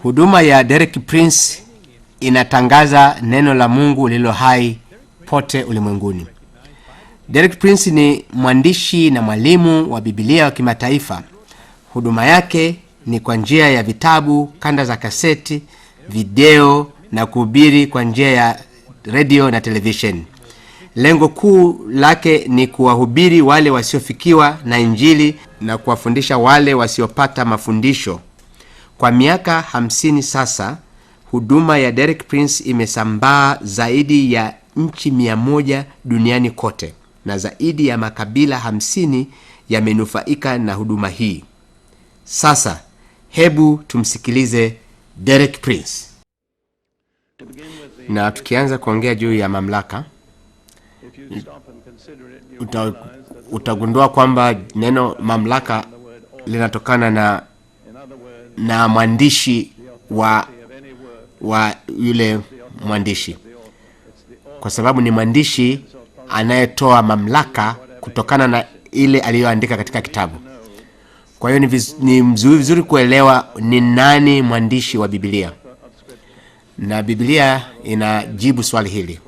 Huduma ya Derek Prince inatangaza neno la Mungu lililo hai pote ulimwenguni. Derek Prince ni mwandishi na mwalimu wa Biblia wa kimataifa. Huduma yake ni kwa njia ya vitabu, kanda za kaseti, video na kuhubiri kwa njia ya radio na television. Lengo kuu lake ni kuwahubiri wale wasiofikiwa na Injili na kuwafundisha wale wasiopata mafundisho. Kwa miaka 50 sasa, huduma ya Derek Prince imesambaa zaidi ya nchi 100 duniani kote, na zaidi ya makabila 50 yamenufaika na huduma hii. Sasa, hebu tumsikilize Derek Prince. Na tukianza kuongea juu ya mamlaka, utagundua kwamba neno mamlaka linatokana na mwandishi wa yule mwandishi, kwa sababu ni mwandishi anayetoa mamlaka kutokana na ile aliyoandika katika kitabu. Kwa hiyo ni vizuri kuelewa ni nani mwandishi wa Biblia, na Biblia inajibu swali hili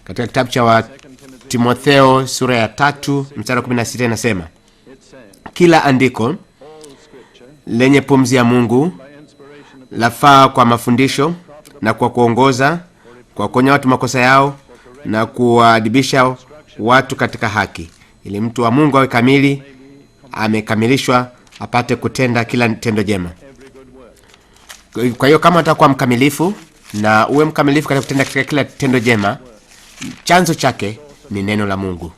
katika kitabu cha Timotheo sura ya 3 mstari 16 inasema, kila andiko lenye pumzi ya Mungu lafaa kwa mafundisho na kwa kuongoza, kwa kuonya watu makosa yao na kuwaadibisha watu katika haki, ili mtu wa Mungu awe kamili, amekamilishwa, apate kutenda kila tendo jema. Kwa hiyo kama unataka kuwa mkamilifu na uwe mkamilifu katika kutenda katika kila tendo jema, chanzo chake ni neno la Mungu.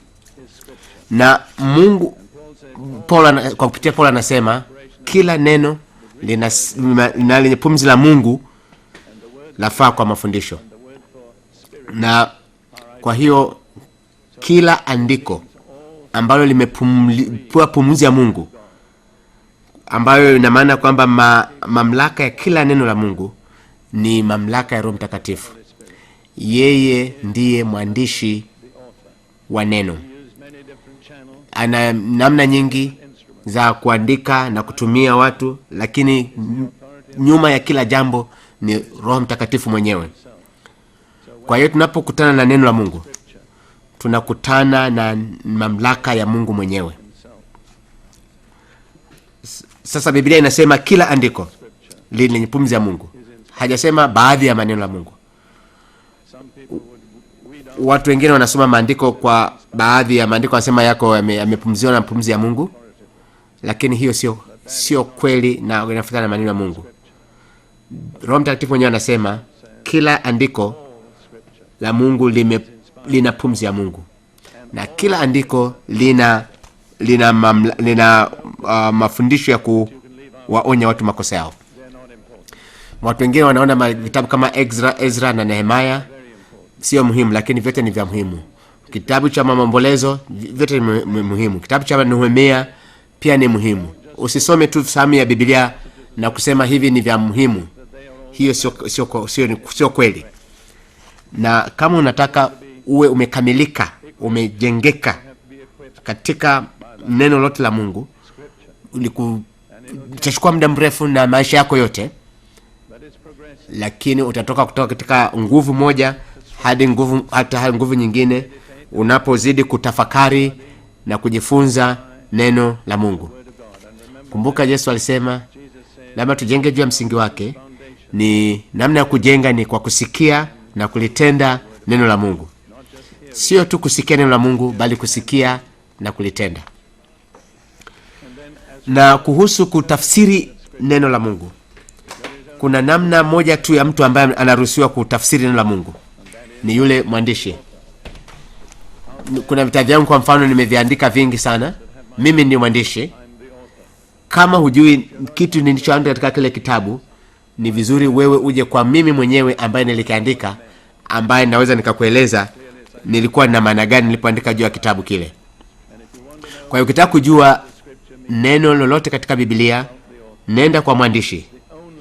Na Mungu kwa kupitia Paulo anasema kila neno lenye pumzi la Mungu lafaa kwa mafundisho. Na kwa hiyo kila andiko ambalo limepewa pumzi ya Mungu, ambayo ina maana kwamba mamlaka ya kila neno la Mungu ni mamlaka ya Roho Mtakatifu. Yeye ndiye mwandishi wa neno. Ana namna nyingi za kuandika na kutumia watu, lakini nyuma ya kila jambo ni Roho Mtakatifu mwenyewe. Kwa hiyo tunapokutana na neno la Mungu, tunakutana na mamlaka ya Mungu mwenyewe. Sasa Biblia inasema kila andiko lenye pumzi ya Mungu. Hajasema baadhi ya maneno ya Mungu. Watu wengine wanasoma maandiko, kwa baadhi ya maandiko wanasema yako yamepumziwa na pumzi ya Mungu, lakini hiyo sio kweli na inafuatana na maneno ya Mungu. Roho Mtakatifu mwenyewe anasema kila andiko la Mungu lina pumzi ya Mungu, na kila andiko lina mafundisho ya kuwaonya watu makosa yao. Watu wengine wanaona vitabu kama Ezra na Nehemia sio muhimu, lakini vyote ni vya muhimu. Kitabu cha Maombolezo vyote ni muhimu. Kitabu cha Nehemia pia ni muhimu. Usisome tu sehemu ya Biblia na kusema hivi ni vya muhimu. Hiyo sio kweli. Na kama unataka uwe umekamilika, umejengeka katika neno lote la Mungu, utachukua muda mrefu na maisha yako yote, lakini utatoka kutoka katika nguvu moja hadi nguvu nyingine unapozidi kutafakari na kujifunza neno la Mungu. Kumbuka Yesu alisema labda tujenge juu ya msingi wake. Ni namna ya kujenga ni kwa kusikia na kulitenda neno la Mungu. Sio tu kusikia neno la Mungu, bali kusikia na kulitenda. Na kuhusu kutafsiri neno la Mungu, kuna namna moja tu ya mtu ambaye anaruhusiwa kutafsiri neno la Mungu, ni yule mwandishi. Kuna vitabu vyangu kwa mfano nimeviandika vingi sana. Mimi ni mwandishi. Kama hujui kitu nilichoandika katika kile kitabu, ni vizuri wewe uje kwa mimi mwenyewe ambaye nilikiandika, ambaye naweza nikakueleza nilikuwa na maana gani nilipoandika juu ya kitabu kile. Kwa hiyo ukitaka kujua neno lolote katika Biblia, nenda kwa mwandishi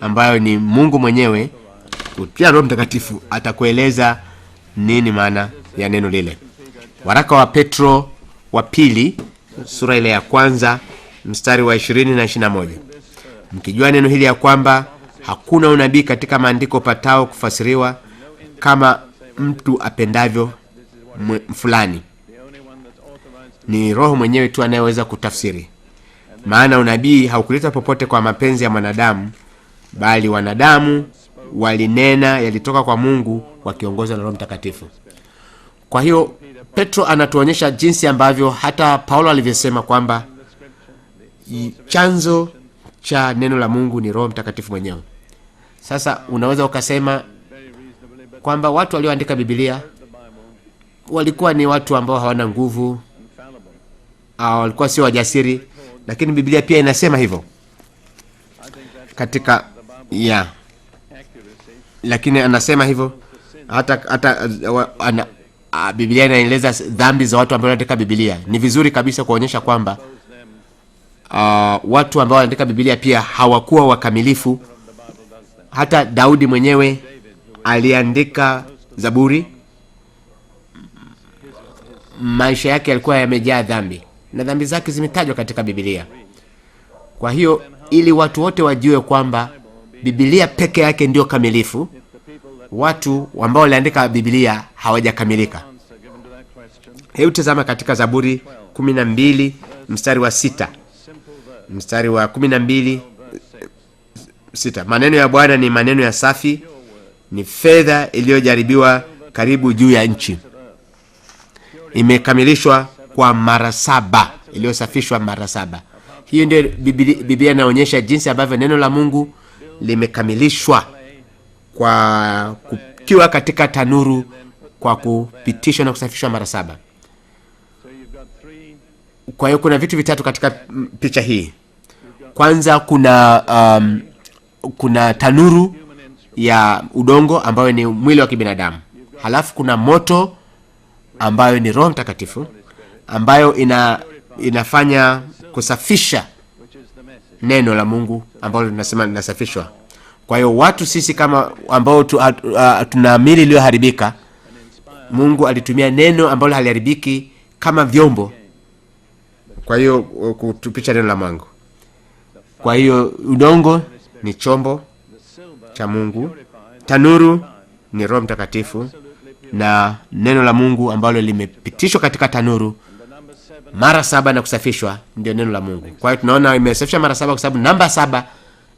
ambayo ni Mungu mwenyewe. Kupitia Roho Mtakatifu atakueleza nini maana ya neno lile. Waraka wa Petro wa pili sura ile ya 1 mstari wa 20 na 21. Mkijua neno hili ya kwamba Hakuna unabii katika maandiko patao kufasiriwa kama mtu apendavyo fulani. Ni Roho mwenyewe tu anayeweza kutafsiri. Maana unabii haukuleta popote kwa mapenzi ya mwanadamu, bali wanadamu walinena yalitoka kwa Mungu wakiongozwa na Roho Mtakatifu. Kwa hiyo Petro anatuonyesha jinsi ambavyo hata Paulo alivyosema kwamba chanzo cha neno la Mungu ni Roho Mtakatifu mwenyewe. Sasa unaweza ukasema kwamba watu walioandika Biblia walikuwa ni watu ambao hawana nguvu, au walikuwa sio wajasiri, lakini Biblia pia inasema hivyo katika lakini anasema hivyo hata Biblia inaeleza dhambi za watu ambao wanaandika Biblia. Ni vizuri kabisa kuonyesha kwamba watu ambao wanaandika Biblia pia hawakuwa wakamilifu. Hata Daudi mwenyewe aliandika Zaburi, maisha yake yalikuwa yamejaa dhambi na dhambi zake zimetajwa katika Biblia. Kwa hiyo ili watu wote wajue kwamba Biblia peke yake ndio kamilifu, watu ambao waliandika Biblia hawajakamilika. Hebu tazama katika Zaburi 12 mstari wa 6. Mstari wa 12:6. Maneno ya Bwana ni maneno ya safi, ni fedha iliyojaribiwa karibu juu ya nchi. Imekamilishwa kwa mara 7, iliyosafishwa mara 7. Hiyo ndio Biblia inaonyesha jinsi ambavyo neno la Mungu limekamilishwa kwa kukiwa katika tanuru, kwa kupitishwa na kusafishwa mara 7. Kwa hiyo kuna vitu vitatu katika picha hii. Kwanza kuna tanuru ya udongo ambayo ni mwili wa kibinadamu. Halafu kuna moto ambayo ni Roho Mtakatifu ambayo inafanya kusafisha neno la Mungu ambalo tunasema linasafishwa. Kwa hiyo watu sisi kama ambao tuna mili iliyoharibika, Mungu alitumia neno ambalo haliharibiki kama vyombo, kwa hiyo kutupisha neno la Mungu. Kwa hiyo udongo ni chombo cha Mungu, tanuru ni Roho Mtakatifu, na neno la Mungu ambalo limepitishwa katika tanuru mara 7 na kusafishwa ndio neno la Mungu. Kwa hiyo tunaona imesafishwa mara 7 kwa sababu namba 7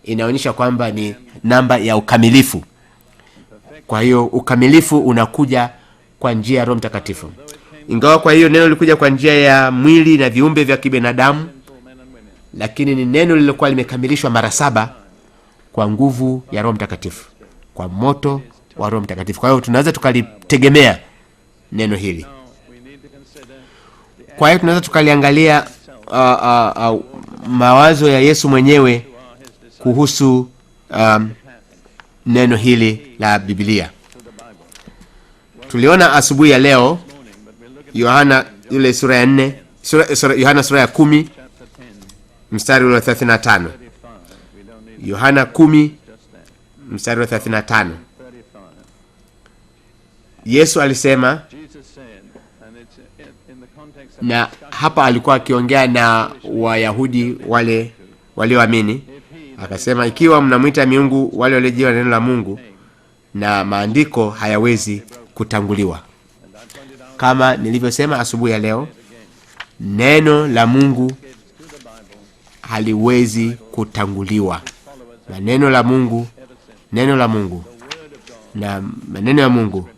inaonyesha kwamba ni namba ya ukamilifu. Kwa hiyo ukamilifu unakuja kwa njia ya Roho Mtakatifu. Ingawa kwa hiyo neno lilikuja kwa njia ya mwili na viumbe vya kibinadamu, lakini ni neno lililokuwa limekamilishwa mara 7 kwa nguvu ya Roho Mtakatifu, kwa moto wa Roho Mtakatifu. Kwa hiyo tunaweza tukalitegemea neno hili. Kwa hiyo tunaweza tukaliangalia mawazo ya Yesu mwenyewe kuhusu neno hili la Biblia. Tuliona asubuhi ya leo Yohana ile sura ya 4, Yohana sura ya 10 mstari wa 35. Yohana 10 mstari wa 35. Yesu alisema, na hapa alikuwa akiongea na Wayahudi wale walioamini, akasema, ikiwa mnamwita miungu wale waliojiwa na neno la Mungu, na maandiko hayawezi kutanguliwa. Kama nilivyosema asubuhi ya leo, neno la Mungu haliwezi kutanguliwa. Na neno la Mungu na maneno ya Mungu,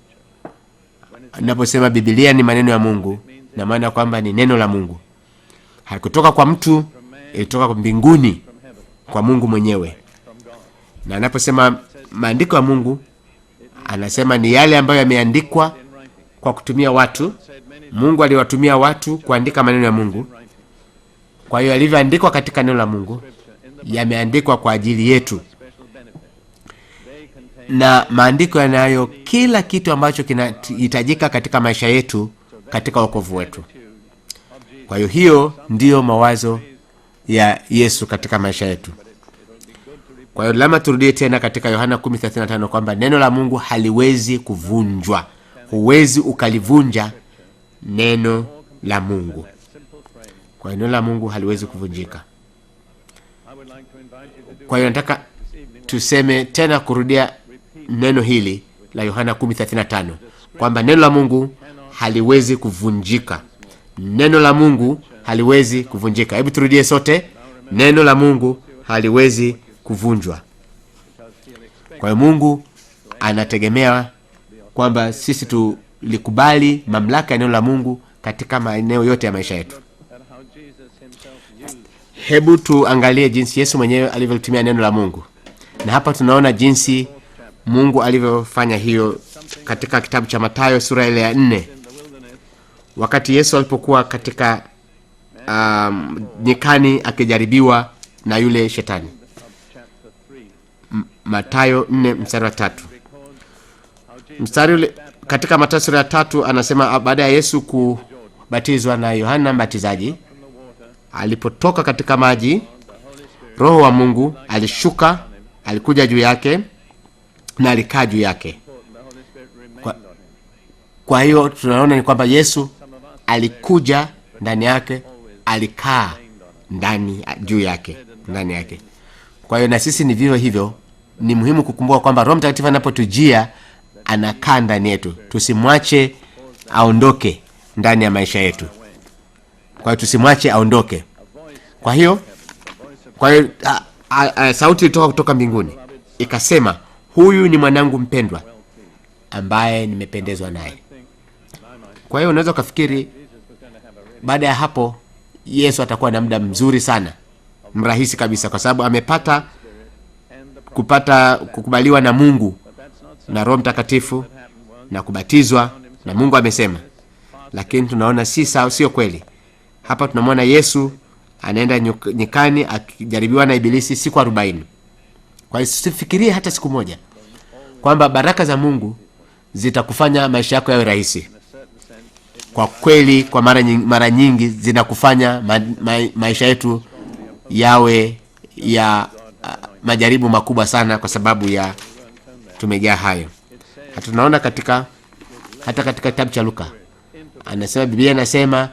ninaposema Biblia ni maneno ya Mungu, na maana kwamba ni neno la Mungu. Haikutoka kwa mtu, ilitoka kwa mbinguni, kwa Mungu mwenyewe. Na anaposema maandiko ya Mungu, anasema ni yale ambayo yameandikwa kwa kutumia watu. Mungu aliwatumia watu kuandika maneno ya Mungu. Kwa hiyo yalivyoandikwa katika neno la Mungu yameandikwa kwa ajili yetu. Na maandiko yanayo kila kitu ambacho kinahitajika katika maisha yetu, katika wokovu wetu. Kwa hiyo hiyo ndiyo mawazo ya Yesu katika maisha yetu. Kwa hiyo lazima turudie tena katika Yohana 10:35 kwamba neno la Mungu haliwezi kuvunjwa. Huwezi ukalivunja neno la Mungu. Kwa hiyo neno la Mungu haliwezi kuvunjika. Kwa hiyo nataka tuseme tena, kurudia neno hili la Yohana 10:35 kwamba neno la Mungu haliwezi kuvunjika. Neno la Mungu haliwezi kuvunjika. Hebu turudie sote, neno la Mungu haliwezi kuvunjwa. Kwa hiyo Mungu anategemea kwamba sisi tulikubali mamlaka ya neno la Mungu katika maeneo yote ya maisha yetu. Hebu tuangalie jinsi Yesu mwenyewe alivyotumia neno la Mungu. Na hapa tunaona jinsi Mungu alivyofanya hiyo katika kitabu cha Mathayo sura ile ya 4. Wakati Yesu alipokuwa katika nyikani akijaribiwa na yule shetani. Mathayo 4 mstari wa 3. Mstari ule katika Mathayo sura ya 3 anasema, baada ya Yesu kubatizwa na Yohana Mbatizaji, alipotoka katika maji, Roho wa Mungu alishuka, alikuja juu yake na alikaa juu yake. Kwa hiyo tunaona ni kwamba Yesu alikuja ndani yake, alikaa ndani juu yake, ndani yake. Kwa hiyo na sisi ni vivyo hivyo. Ni muhimu kukumbuka kwamba Roho Mtakatifu anapotujia anakaa ndani yetu. Tusimwache aondoke ndani ya maisha yetu. Kwa hiyo tusimwache aondoke. Kwa hiyo sauti ilitoka kutoka mbinguni ikasema, huyu ni mwanangu mpendwa ambaye nimependezwa naye. Kwa hiyo unaweza kufikiri baada ya hapo Yesu atakuwa na muda mzuri sana, mrahisi kabisa, kwa sababu amepata kukubaliwa na Mungu na Roho Mtakatifu na kubatizwa na Mungu amesema. Lakini tunaona sio kweli. Hapa tunamwona Yesu anaenda nyikani akijaribiwa na Ibilisi siku 40. Kwa hiyo usifikirie hata siku moja kwamba baraka za Mungu zitakufanya maisha yako yawe rahisi. Kwa kweli, kwa mara nyingi zinakufanya maisha yetu yawe ya majaribu makubwa sana, kwa sababu ya tumejaa hayo. Tunaona hata katika kitabu cha Luka anasema, Biblia inasema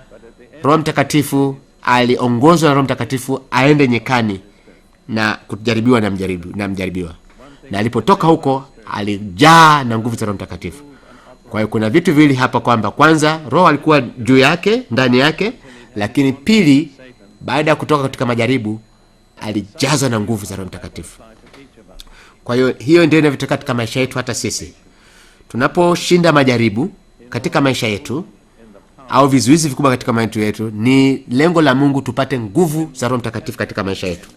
Roho Mtakatifu aliongozwa na Roho Mtakatifu aende nyikani na kujaribiwa na mjaribiwa, na alipotoka huko alijaa na nguvu za Roho Mtakatifu. Kwa hiyo kuna vitu viwili hapa, kwamba kwanza Roho alikuwa juu yake, ndani yake, lakini pili, baada ya kutoka katika majaribu alijazwa na nguvu za Roho Mtakatifu. Kwa hiyo hiyo ndio inavyotokea katika maisha yetu. Hata sisi tunaposhinda majaribu katika maisha yetu au vizuizi vikubwa katika maisha yetu, ni lengo la Mungu tupate nguvu za Roho Mtakatifu katika maisha yetu.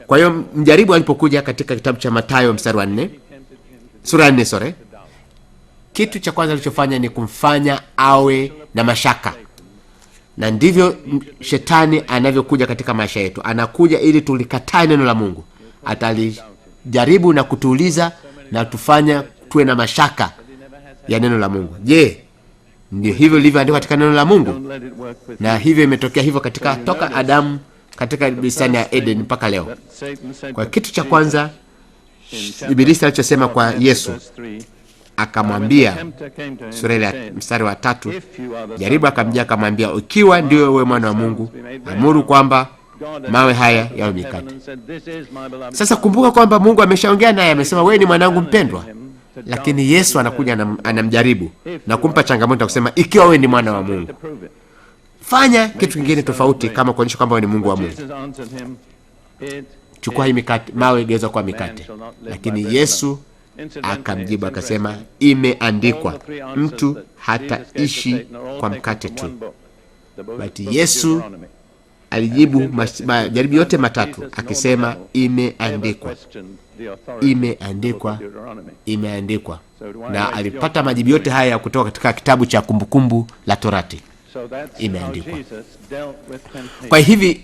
Kwa hiyo mjaribu alipokuja katika kitabu cha Mathayo sura ya 4, kitu cha kwanza alichofanya ni kumfanya awe na mashaka. Na ndivyo shetani anavyokuja katika maisha yetu. Anakuja ili tulikatae neno la Mungu. Atalijaribu na kutuuliza na tufanya tuwe na mashaka ya neno la Mungu. Je, ndio hivyo lilivyoandikwa katika neno la Mungu? Na hivyo imetokea hivyo katika toka Adamu katika bustani ya Eden mpaka leo. Kwa kitu cha kwanza Ibilisi alichosema kwa Yesu, akamwambia sura ya mstari wa 3, jaribu akamjia akamwambia, ikiwa ndio wewe mwana wa Mungu, amuru kwamba mawe haya yawe mikate. Sasa kumbuka kwamba Mungu ameshaongea naye, amesema wewe ni mwanangu mpendwa. Lakini Yesu anakuja anamjaribu na kumpa changamoto kusema, ikiwa wewe ni mwana wa Mungu, fanya kitu kingine tofauti kama kuonyesha kwamba wewe ni Mungu wa Mungu. Chukua hii mikate, mawe geuza kwa mikate. Lakini Yesu akamjibu akasema, imeandikwa, mtu hataishi kwa mkate tu. Bali Yesu alijibu majaribu yote matatu akisema, imeandikwa, imeandikwa, imeandikwa. Na alipata majibu yote haya kutoka katika kitabu cha Kumbukumbu la Torati. Imeandikwa. Kwa hivi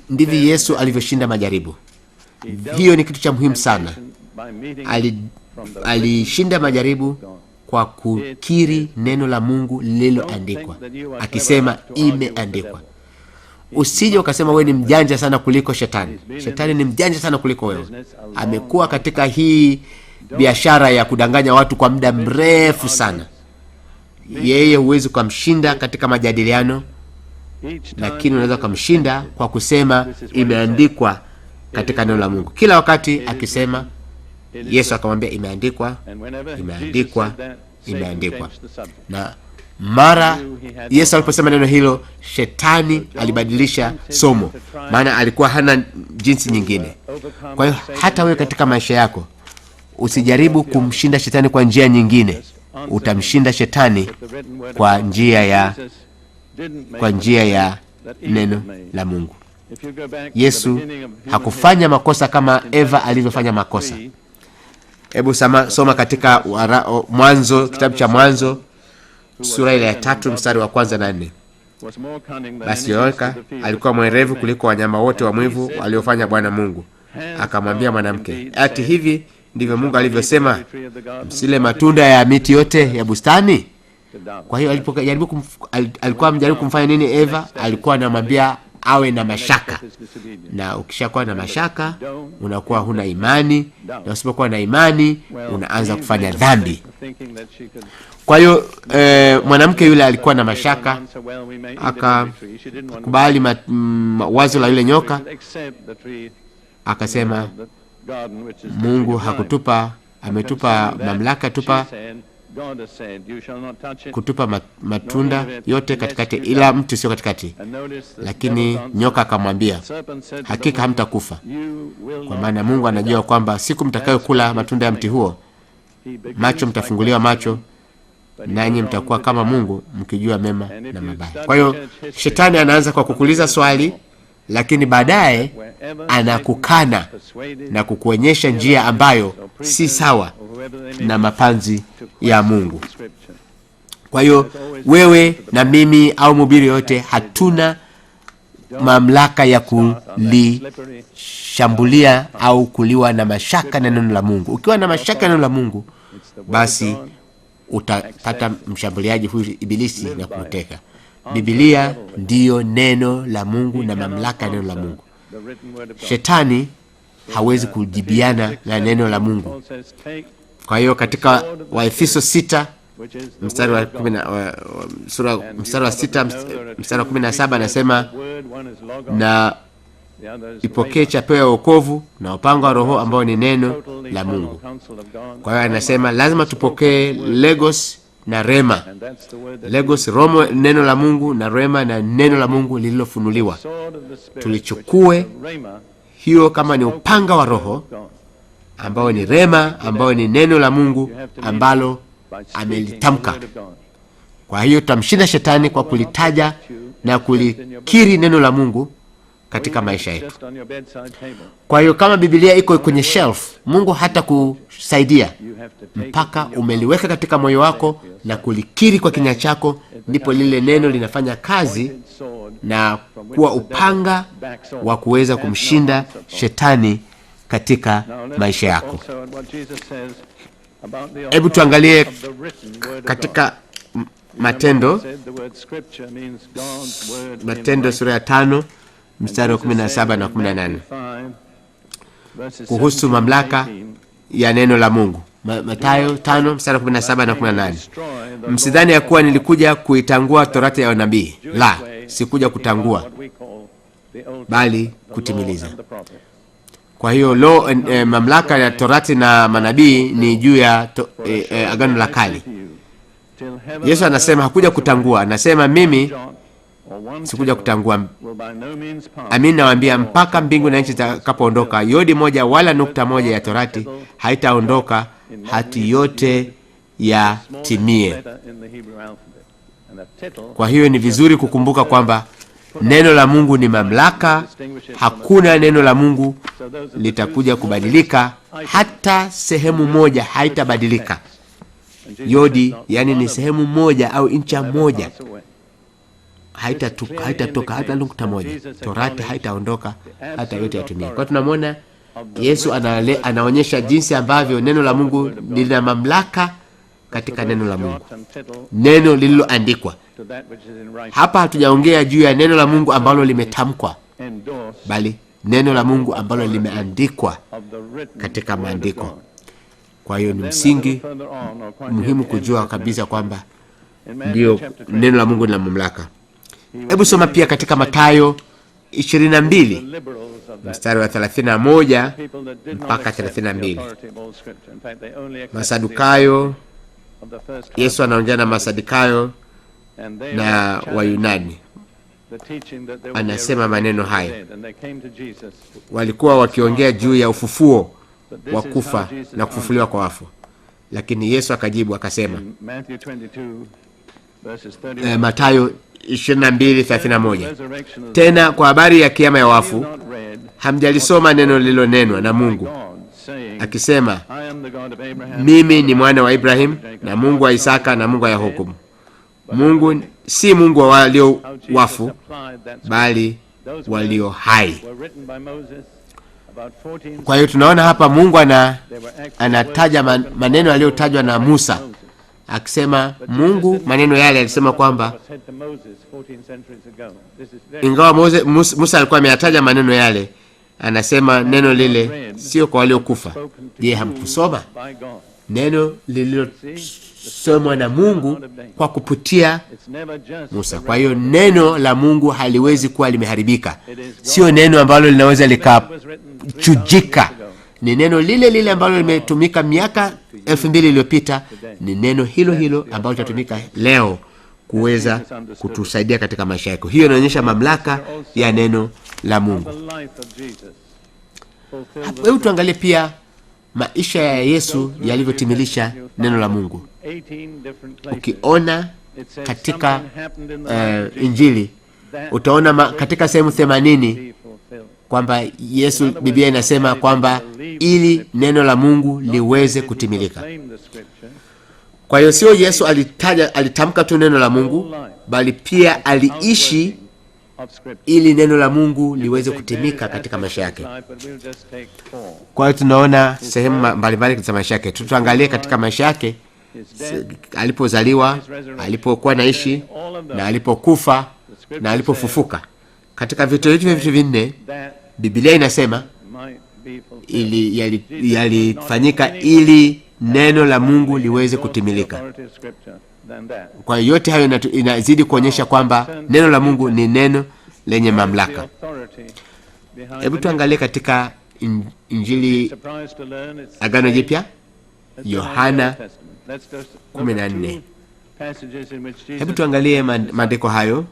ndivyo Yesu alivyoshinda majaribu. Hiyo ni kitu cha muhimu sana. Alishinda majaribu kwa kukiri neno la Mungu lililoandikwa, akisema imeandikwa. Usije ukasema wewe ni mjanja sana kuliko shetani. Shetani ni mjanja sana kuliko wewe. Amekuwa katika hii biashara ya kudanganya watu kwa muda mrefu sana. Yeye huwezi kumshinda katika majadiliano, lakini unaweza kumshinda kwa kusema imeandikwa, katika neno la Mungu. Kila wakati akisema, Yesu akamwambia imeandikwa, imeandikwa, imeandikwa. Na mara Yesu aliposema neno hilo, shetani alibadilisha somo, maana alikuwa hana jinsi nyingine. Kwa hiyo hata wewe katika maisha yako usijaribu kumshinda shetani kwa njia nyingine. Utamshinda shetani kwa njia ya neno la Mungu. Yesu hakufanya makosa kama Eva alivyofanya makosa. Hebu soma katika Mwanzo, kitabu cha Mwanzo sura ile ya 3 mstari wa 1 na 4. Basi Yoka alikuwa mwerevu kuliko wanyama wote wa mwivu waliofanya Bwana Mungu. Akamwambia mwanamke, ati hivi ndivyo Mungu alivyosema, msile matunda ya miti yote ya bustani? Kwa hiyo alikuwa mjaribu kumfanya nini Eva? Alikuwa anamwambia awe na mashaka. Na ukishakuwa na mashaka, unakuwa huna imani, na usipokuwa na imani unaanza kufanya dhambi. Kwa hiyo mwanamke yule alikuwa na mashaka, akakubali wazo la yule nyoka, akasema Mungu hakutupa, ametupa mamlaka kutupa matunda yote katikati, ila mtu sio katikati. Lakini nyoka akamwambia, hakika hamtakufa, kwa maana Mungu anajua kwamba siku mtakayokula matunda ya mti huo, macho mtafunguliwa macho, nanyi mtakuwa kama Mungu, mkijua mema na mabaya. Kwa hiyo shetani anaanza kwa kukuuliza swali, lakini baadaye anakukana na kukuonyesha njia ambayo si sawa na mapenzi ya Mungu. Kwa hiyo wewe na mimi au mhubiri yote hatuna mamlaka ya kulishambulia au kuliwa na mashaka na neno la Mungu. Ukiwa na mashaka na neno la Mungu, basi utapata mshambuliaji huyu Ibilisi na kumteka. Biblia ndiyo neno la Mungu na mamlaka ya neno la Mungu. Shetani hawezi kujibiana na neno la Mungu. Kwa hiyo katika Waefeso 6 mstari wa 17 anasema, na ipokee chapeo ya wokovu na upanga wa Roho ambao ni neno la Mungu. Kwa hiyo anasema lazima tupokee Logos na Rema. Logos, Roho, neno la Mungu, na Rema, na neno la Mungu lililofunuliwa. Tulichukue hiyo kama ni upanga wa Roho ambao ni Rema, ambao ni neno la Mungu ambalo amelitamka. Kwa hiyo tutamshinda shetani kwa kulitaja na kulikiri neno la Mungu katika maisha yetu. Kwa hiyo kama Biblia iko kwenye shelf, Mungu hata kusaidia mpaka umeliweka katika moyo wako na kulikiri kwa kinywa chako, ndipo lile neno linafanya kazi na kuwa upanga wa kuweza kumshinda shetani katika maisha yako. Hebu tuangalie katika Matendo sura ya 5 mstari wa 17 na 18 kuhusu mamlaka ya neno la Mungu. Mathayo 5 mstari wa 17 na 18. Msidhani ya kuwa nilikuja kuitangua Torati ya nabii. La, sikuja kutangua, bali kutimiliza. Kwa hiyo mamlaka ya Torati na manabii ni juu ya Agano la Kale. Yesu anasema hakuja kutangua, anasema mimi sikuja kutangua. Amin, nawaambia, mpaka mbingu na nchi zitakapoondoka, yodi moja wala nukta moja ya Torati haitaondoka hati yote yatimie. Kwa hiyo ni vizuri kukumbuka kwamba neno la Mungu ni mamlaka. Hakuna neno la Mungu litakuja kubadilika, hata sehemu moja haitabadilika. Yodi, yani ni sehemu moja au incha moja, haitatoka hata nukta moja. Torati haitaondoka hata yote yatimie. Kwa tunamwona Yesu anaonyesha jinsi ambavyo neno la Mungu lina mamlaka katika neno la Mungu, neno lililoandikwa. Hapa hatujaongea juu ya neno la Mungu ambalo limetamkwa, bali neno la Mungu ambalo limeandikwa katika maandiko. Kwa hiyo ni msingi muhimu kujua kabisa kwamba ndio neno la Mungu lina mamlaka. Hebu soma pia katika Mathayo 22 mstari wa 31 mpaka 32. Masadukayo, Yesu anaongea na Masadukayo na Wayunani. Anasema maneno haya. Walikuwa wakiongea juu ya ufufuo wa kufa na kufufuliwa kwa wafu. Lakini Yesu akajibu akasema, Mathayo 22:31, tena kwa habari ya kiyama ya wafu, hamjalisoma neno lililonenwa na Mungu akisema, mimi ni mwana wa Ibrahim na Mungu wa Isaka na Mungu wa Yakobo. Mungu si Mungu wa walio wafu, bali walio hai. Kwa hiyo tunaona hapa Mungu anataja maneno yaliyotajwa na Musa, akisema Mungu maneno yale alisema kwamba ingawa Musa alikuwa ameyataja maneno yale, anasema neno lile sio kwa waliokufa. Je, hamkusoma neno lililosomwa na Mungu kwa kupitia Musa? Kwa hiyo neno la Mungu haliwezi kuwa limeharibika. Sio neno ambalo linaweza likachujika. Ni neno lile lile ambalo limetumika miaka 2000 iliyopita. Ni neno hilo hilo ambalo litatumika leo kuweza kutusaidia katika maisha yako. Hiyo inaonyesha mamlaka ya neno la Mungu. Hebu tuangalie pia maisha ya Yesu yalivyotimilisha neno la Mungu. Ukiona katika Injili utaona katika sehemu 80 kwamba Yesu, Biblia inasema kwamba ili neno la Mungu liweze kutimilika. Kwa hiyo sio Yesu alitamka tu neno la Mungu, bali pia aliishi ili neno la Mungu liweze kutimika katika maisha yake. Kwa hiyo tunaona sehemu mbalimbali katika maisha yake. Tutaangalia katika maisha yake, alipozaliwa, alipokuwa naishi, na alipokufa na alipofufuka. Katika vitu hivi vinne Biblia inasema yalifanyika ili neno la Mungu liweze kutimilika. Kwa hiyo yote hayo inazidi kuonyesha kwamba neno la Mungu ni neno lenye mamlaka. Hebu tuangalie katika Injili Agano Jipya, Yohana 14. Hebu tuangalie maandiko hayo.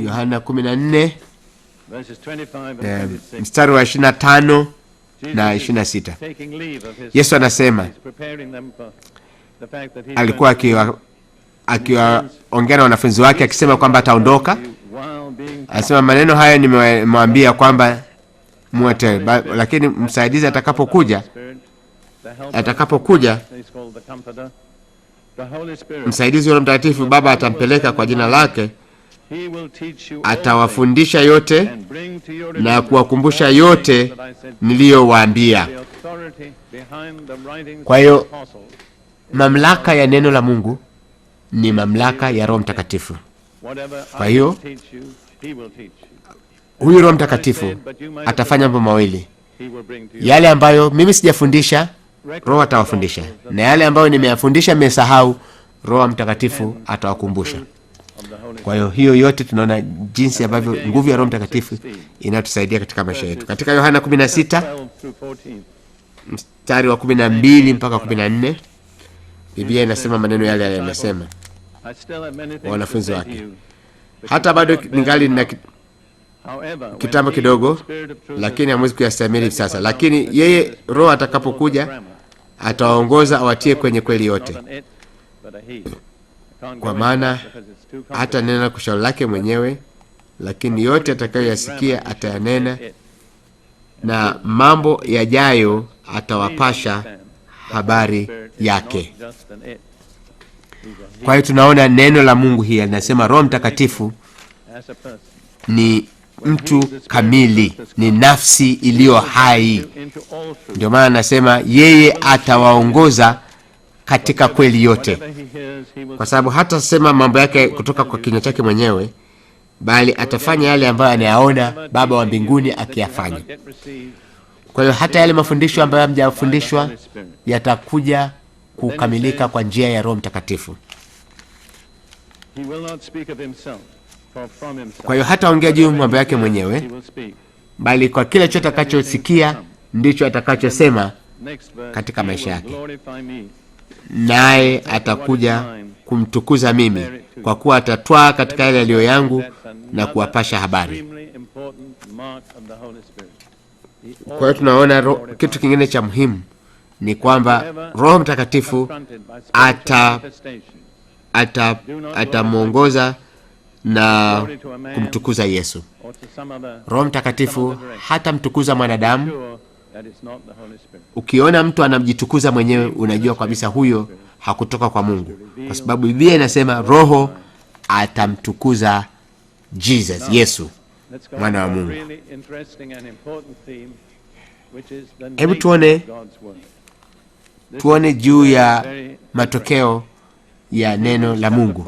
Yohana 14 mstari wa 25 na 26. Yesu anasema, alikuwa akiwaongea na wanafunzi wake akisema kwamba ataondoka. Anasema maneno haya nimemwambia kwamba muote, lakini msaidizi atakapokuja, msaidizi wa Mtakatifu, Baba atampeleka kwa jina lake, atawafundisha yote na kuwakumbusha yote niliyowaambia. Kwa hiyo mamlaka ya neno la Mungu ni mamlaka ya Roho Mtakatifu. Kwa hiyo huyu Roho Mtakatifu atafanya mambo mawili. Yale ambayo mimi sijafundisha, Roho atawafundisha, na yale ambayo nimeyafundisha mmesahau, Roho Mtakatifu atawakumbusha. Kwa hiyo yote tunaona jinsi ambavyo nguvu ya Roho Mtakatifu inatusaidia katika maisha yetu. Katika Yohana 16 mstari wa 12 mpaka 14, Biblia inasema maneno yale yanasema wanafunzi wake, hata bado ningali na kitambo kidogo, lakini hamwezi kuyastahimili sasa. Lakini yeye Roho atakapokuja, atawaongoza awatie kwenye kweli yote, kwa maana hata nena kwa shauri lake mwenyewe, lakini yote atakayoyasikia atayanena, na mambo yajayo atawapasha habari yake. Kwa hiyo tunaona neno la Mungu hili linasema Roho Mtakatifu ni mtu kamili, ni nafsi iliyo hai. Ndio maana anasema yeye atawaongoza katika kweli yote, kwa sababu hata sema mambo yake kutoka kwa kinywa chake mwenyewe, bali atafanya yale ambayo anayaona Baba wa mbinguni akiyafanya. Kwa hiyo hata yale mafundisho ambayo hamjafundishwa yatakuja kukamilika kwa njia ya Roho Mtakatifu. Kwa hiyo hataongea juu mambo yake mwenyewe, bali kwa kile chote atakachosikia ndicho atakachosema katika maisha yake. Naye atakuja kumtukuza mimi, kwa kuwa atatwaa katika yale yaliyo yangu na kuwapasha habari. Kwa hiyo tunaona kitu kingine cha muhimu ni kwamba Roho Mtakatifu atamwongoza na kumtukuza Yesu. Roho Mtakatifu hatamtukuza mwanadamu. Ukiona mtu anamjitukuza mwenyewe, unajua kabisa huyo hakutoka kwa Mungu, kwa sababu Biblia inasema Roho atamtukuza Jesus, Yesu, mwana wa Mungu. Hebu tuone juu ya matokeo ya neno la Mungu.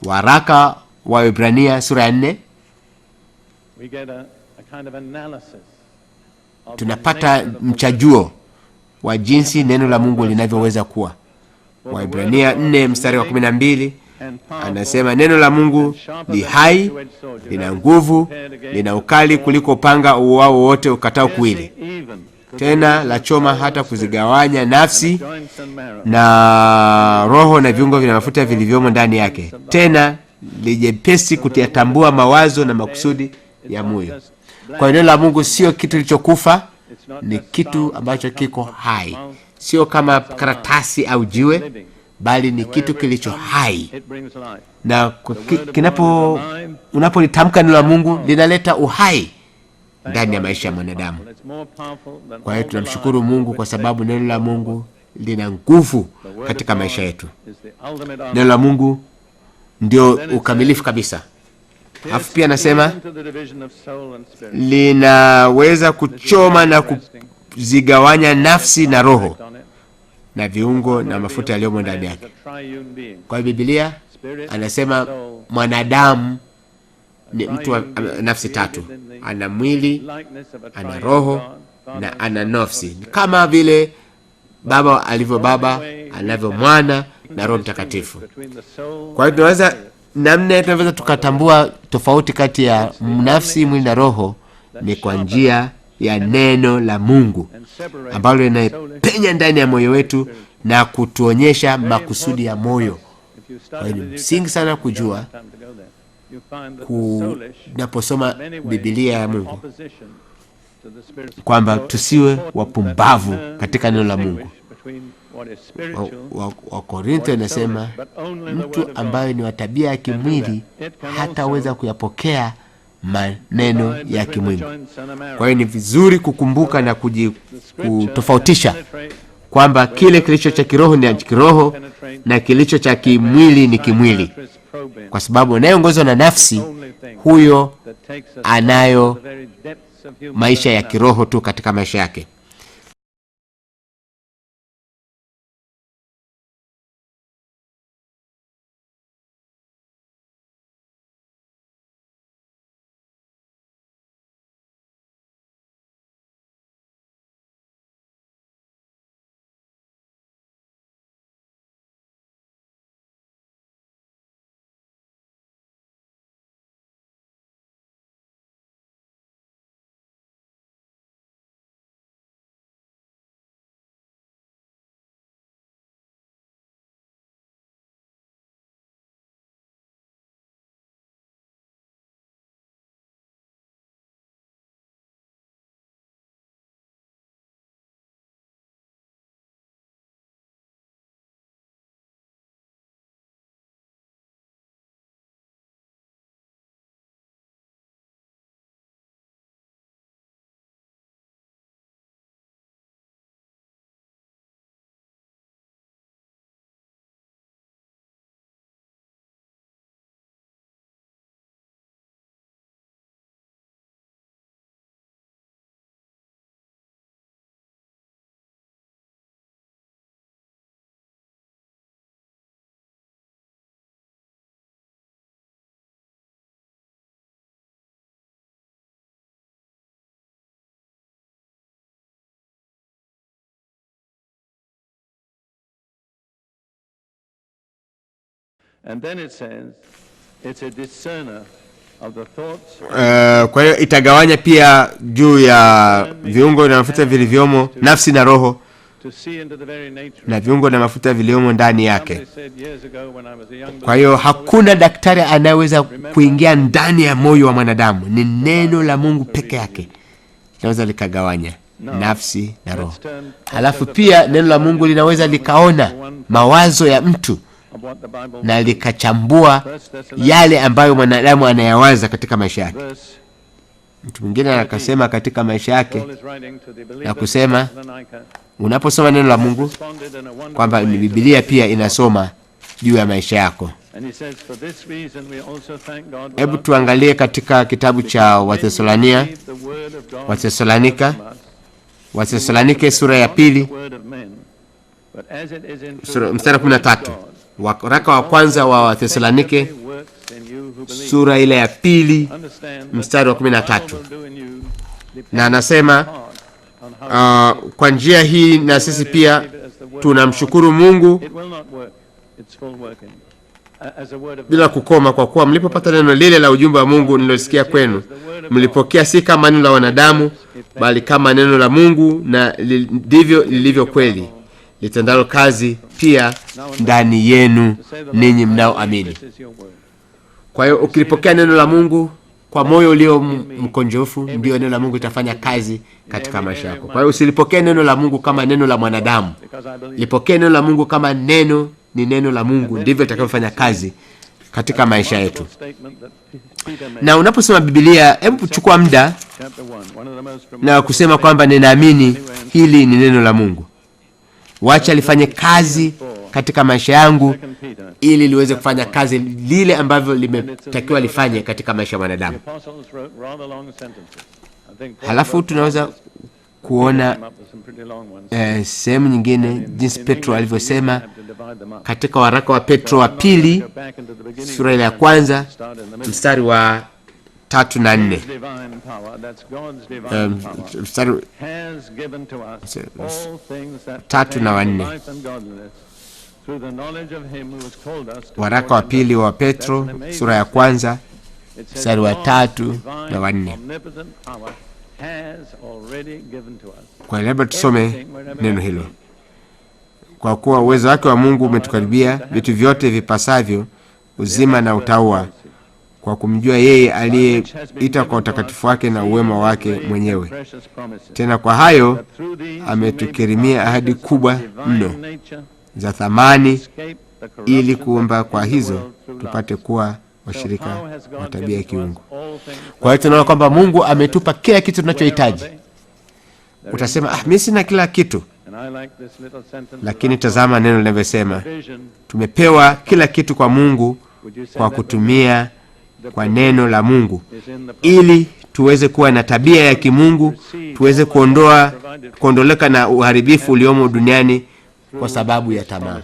Waraka wa Ibrania sura ya 4, tunapata mchajuo wa jinsi neno la Mungu linavyoweza kuwa. Waibrania 4 mstari wa 12 anasema neno la Mungu li hai, lina nguvu, lina ukali kuliko upanga uwao wote ukatao kuwili, tena la choma hata kuzigawanya nafsi na roho na viungo vina mafuta vilivyomo ndani yake, tena lijepesi kutambua mawazo na makusudi ya moyo. Kwa neno la Mungu sio kitu kilichokufa, ni kitu ambacho kiko hai. Sio kama karatasi au jiwe, bali ni kitu kilicho hai. Na unapolitamka neno la Mungu linaleta uhai ndani ya maisha ya mwanadamu. Kwa hiyo tunamshukuru Mungu kwa sababu neno la Mungu lina nguvu katika maisha yetu. Neno la Mungu ndio ukamilifu kabisa. Alafu pia anasema linaweza kuchoma na kuzigawanya nafsi na roho na viungo na mafuta yaliyomo ndani yake. Kwa hiyo Biblia anasema mwanadamu ni mtu wa nafsi tatu. Ana mwili, ana roho na ana nafsi. Kama vile Baba alivyo Baba, anavyo Mwana na Roho Mtakatifu. Kwa hiyo tunaweza tukatambua tofauti kati ya nafsi, mwili na roho ni kwa njia ya neno la Mungu ambalo linapenya ndani ya moyo wetu na kutuonyesha makusudi ya moyo. Kwa hiyo ni msingi sana kujua naposoma Biblia ya Mungu kwamba tusiwe wapumbavu katika neno la Mungu. Wakorintho inasema mtu ambaye ni wa tabia ya kimwili hataweza kuyapokea maneno ya kimwili. Kwa hiyo ni vizuri kukumbuka na kutofautisha kwamba kile kilicho cha kiroho ni kiroho na kilicho cha kimwili ni kimwili, kwa sababu anayeongozwa na nafsi huyo anayo maisha ya kiroho tu katika maisha yake. And then it says, Kwa hiyo itagawanya pia juu ya viungo na mafuta vilivyomo, nafsi na roho, na viungo na mafuta vilivyomo ndani yake. Kwa hiyo hakuna daktari anayeweza kuingia ndani ya moyo wa mwanadamu. Ni neno la Mungu peke yake linaweza likagawanya nafsi na roho. Halafu pia neno la Mungu linaweza likaona mawazo ya mtu na likachambua yale ambayo mwanadamu anayawaza katika maisha yake. Mtu mwingine akasema katika maisha yake na kusema, unaposoma neno la Mungu kwamba Biblia pia inasoma juu ya maisha yako. Hebu tuangalie katika kitabu cha Wathesalonike sura ya 2 mstari 13. Waraka wa kwanza wa Wathesalonike sura ile ya 2 mstari wa 13. Na anasema kwa njia hii na sisi pia tunamshukuru Mungu bila kukoma, kwa kuwa mlipopata neno lile la ujumbe wa Mungu nililosikia kwenu, mlipokea si kama neno la wanadamu, bali kama neno la Mungu, na ndivyo lilivyo kweli, litendalo kazi pia ndani yenu ninyi mnaoamini. Kwa hiyo ukilipokea neno la Mungu kwa moyo ulio mkonjofu, ndio neno la Mungu itafanya kazi katika maisha yako. Kwa hiyo usilipokee neno la Mungu kama neno la mwanadamu. Lipokee neno la Mungu kama ni neno la Mungu, ndivyo itakavyofanya kazi katika maisha yetu. Na unaposoma Biblia, hebu chukua muda na kusema kwamba ninaamini hili ni neno la Mungu. Wacha lifanye kazi katika maisha yangu ili liweze kufanya kazi lile ambavyo limetakiwa lifanye katika maisha ya mwanadamu. Halafu tunaweza kuona sehemu nyingine jinsi Petro alivyosema katika waraka wa Petro wa 2 sura ya 1 mstari wa 3 na 4. Mstari 3 na 4. Waraka wa 2 wa Petro sura ya 1 mstari wa 3 na 4. Kwa labda tusome neno hilo. Kwa kuwa uwezo wake wa Mungu umetukaribia vitu vyote vipasavyo uzima na utaua, kwa kumjua yeye aliyeita kwa utakatifu wake na uwema wake mwenyewe. Tena kwa hayo ametukirimia ahadi kubwa mno za thamani, ili kuomba kwa hizo tupate kuwa washirika wa tabia ya kiungu. Kwa hiyo tunaona kwamba Mungu ametupa kila kitu tunachohitaji. Utasema, mimi sina kila kitu. Lakini tazama neno linavyosema, tumepewa kila kitu kwa Mungu kwa kutumia kwa neno la Mungu, ili tuweze kuwa na tabia ya kimungu, tuweze kuondoleka na uharibifu uliomo duniani kwa sababu ya tamaa.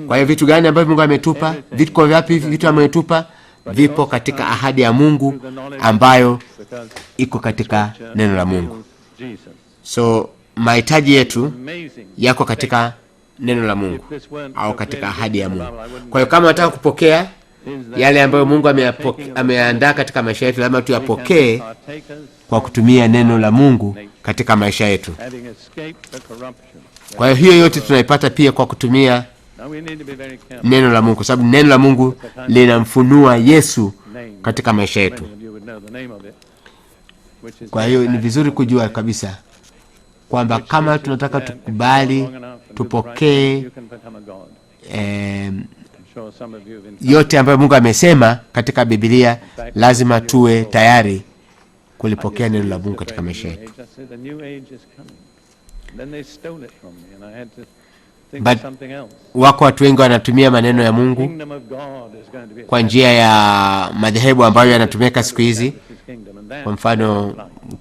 Kwa hiyo vitu gani ambavyo Mungu ametupa? Viko vipi vitu ametupa? Vipo katika ahadi ya Mungu ambayo iko katika neno la Mungu. So mahitaji yetu yako katika neno la Mungu au katika ahadi ya Mungu. Kwa hiyo kama unataka kupokea yale ambayo Mungu ameandaa katika maisha yetu, lazima tuyapokee kwa kutumia neno la Mungu katika maisha yetu. Kwa hiyo yote tunaipata pia kwa kutumia neno la Mungu, kwa sababu neno la Mungu linamfunua Yesu katika maisha yetu. Kwa hiyo ni vizuri kujua kabisa kwamba kama tunataka tukubali, tupokee yote ambayo Mungu amesema katika Biblia, lazima tuwe tayari kulipokea neno la Mungu katika maisha yetu. But wako watu wengi wanatumia maneno ya Mungu kwa njia ya madhehebu ambayo yanatumika siku hizi. Kwa mfano,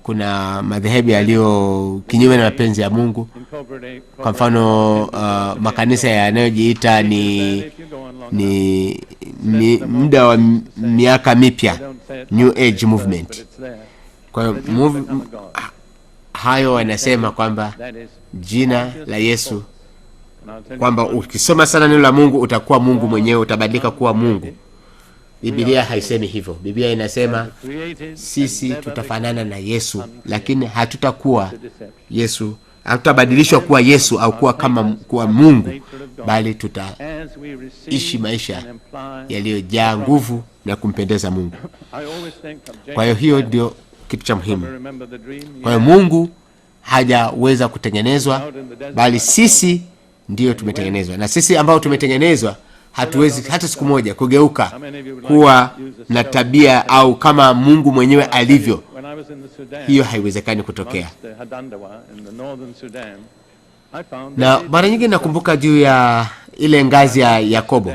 kuna madhehebu yaliyo kinyume na mapenzi ya Mungu. Kwa mfano, makanisa yanayojiita ni muda wa miaka mipya, New Age Movement. Kwa hiyo hayo wanasema kwamba jina la Yesu, kwamba ukisoma sana neno la Mungu utakuwa Mungu mwenyewe, utabadilika kuwa Mungu. Biblia haisemi hivyo. Biblia inasema sisi tutafanana na Yesu, lakini hatutakuwa Yesu, hatutabadilishwa kuwa Yesu au kuwa Mungu, bali tutaishi maisha yaliyojaa nguvu na kumpendeza Mungu. Kwa hiyo ndio kitu cha muhimu. Kwa hiyo Mungu hajaweza kutengenezwa, bali sisi ndio tumetengenezwa. Na sisi ambao tumetengenezwa hatuwezi hata siku moja kugeuka kuwa na tabia au kama Mungu mwenyewe alivyo. Hiyo haiwezekani kutokea. Na mara nyingi nakumbuka juu ya ile ngazi ya Yakobo.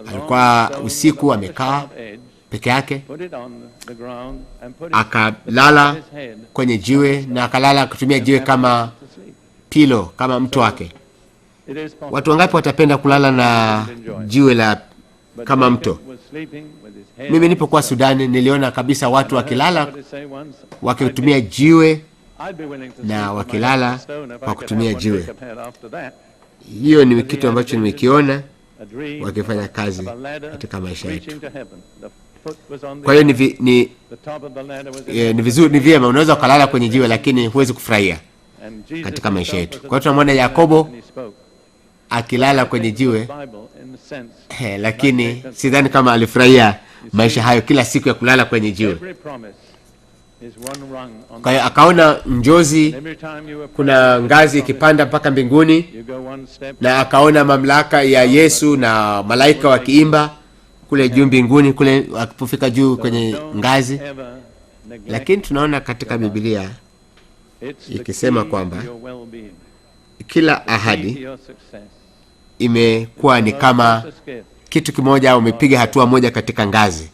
Alikuwa usiku amekaa peke yake, akalala kwenye jiwe, na akalala kutumia jiwe kama pilo, kama mto wake. Watu wangapi watapenda kulala na jiwe kama mto? Mimi nilipokuwa Sudani niliona kabisa watu wakilala wakitumia jiwe na wakilala kwa kutumia jiwe. Hiyo ni kitu ambacho nimekiona wakifanya kazi katika maisha yetu. Kwa hiyo ni vizuri, ni vyema unaweza kulala kwenye jiwe, lakini huwezi kufurahia katika maisha yetu. Kwa hiyo tunamwona Yakobo akilala kwenye jiwe, lakini sidhani kama alifurahia maisha hayo kila siku ya kulala kwenye jiwe. Kwa hiyo akaona njozi, kuna ngazi ikipanda mpaka mbinguni, na akaona mamlaka ya Yesu na malaika wakiimba kule juu mbinguni, kule akipofika juu kwenye ngazi. Lakini tunaona katika Biblia ikisema kwamba kila ahadi imekuwa ni kama kitu kimoja, umepiga hatua moja katika ngazi.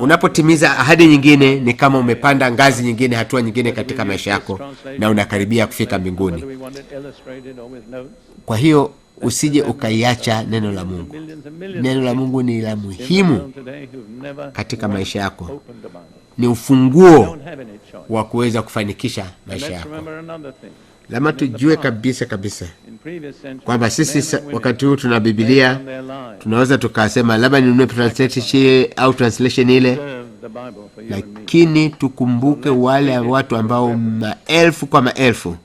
Unapotimiza ahadi nyingine ni kama umepanda ngazi nyingine, hatua nyingine katika maisha yako, na unakaribia kufika mbinguni. Kwa hiyo usije ukaiacha neno la Mungu. Neno la Mungu ni la muhimu katika maisha yako, ni ufunguo wa kuweza kufanikisha maisha yako. Lama tujue kabisa kwamba sisi wakati huu tuna Biblia, tunaweza tukasema labda ninunue translation ile, lakini tukumbuke wale watu ambao maelfu kwa maelfu